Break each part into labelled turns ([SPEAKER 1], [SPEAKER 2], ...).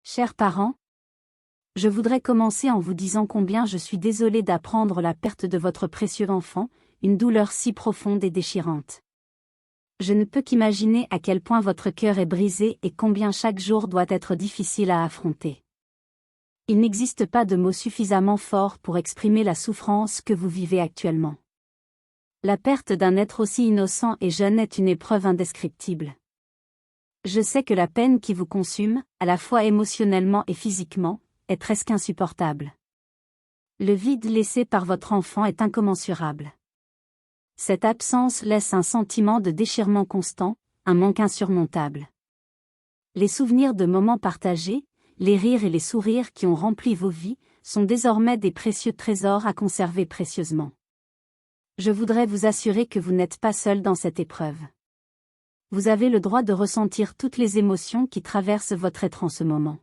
[SPEAKER 1] Chers parents, je voudrais commencer en vous disant combien je suis désolée d'apprendre la perte de votre précieux enfant, une douleur si profonde et déchirante. Je ne peux qu'imaginer à quel point votre cœur est brisé et combien chaque jour doit être difficile à affronter. Il n'existe pas de mots suffisamment forts pour exprimer la souffrance que vous vivez actuellement. La perte d'un être aussi innocent et jeune est une épreuve indescriptible. Je sais que la peine qui vous consume, à la fois émotionnellement et physiquement, est presque insupportable. Le vide laissé par votre enfant est incommensurable. Cette absence laisse un sentiment de déchirement constant, un manque insurmontable. Les souvenirs de moments partagés, les rires et les sourires qui ont rempli vos vies, sont désormais des précieux trésors à conserver précieusement. Je voudrais vous assurer que vous n'êtes pas seul dans cette épreuve. Vous avez le droit de ressentir toutes les émotions qui traversent votre être en ce moment.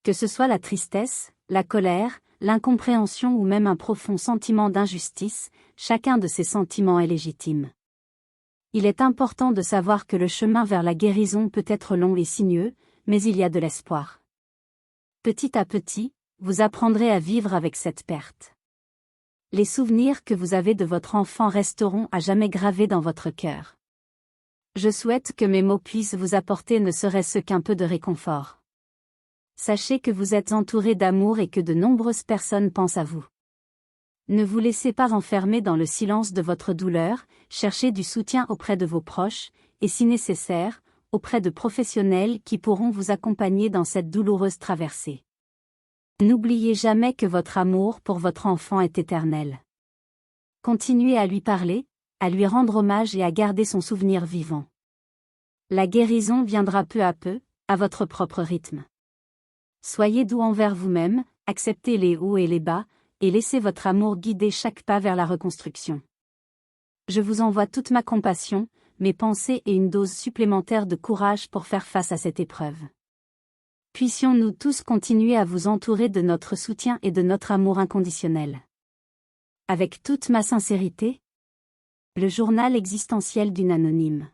[SPEAKER 1] Que ce soit la tristesse, la colère, l'incompréhension ou même un profond sentiment d'injustice, chacun de ces sentiments est légitime. Il est important de savoir que le chemin vers la guérison peut être long et sinueux, mais il y a de l'espoir. Petit à petit, vous apprendrez à vivre avec cette perte. Les souvenirs que vous avez de votre enfant resteront à jamais gravés dans votre cœur. Je souhaite que mes mots puissent vous apporter ne serait-ce qu'un peu de réconfort. Sachez que vous êtes entouré d'amour et que de nombreuses personnes pensent à vous. Ne vous laissez pas enfermer dans le silence de votre douleur, cherchez du soutien auprès de vos proches, et si nécessaire, auprès de professionnels qui pourront vous accompagner dans cette douloureuse traversée. N'oubliez jamais que votre amour pour votre enfant est éternel. Continuez à lui parler, à lui rendre hommage et à garder son souvenir vivant. La guérison viendra peu à peu, à votre propre rythme. Soyez doux envers vous-même, acceptez les hauts et les bas, et laissez votre amour guider chaque pas vers la reconstruction. Je vous envoie toute ma compassion, mes pensées et une dose supplémentaire de courage pour faire face à cette épreuve. Puissions-nous tous continuer à vous entourer de notre soutien et de notre amour inconditionnel. Avec toute ma sincérité, le journal existentiel d'une anonyme.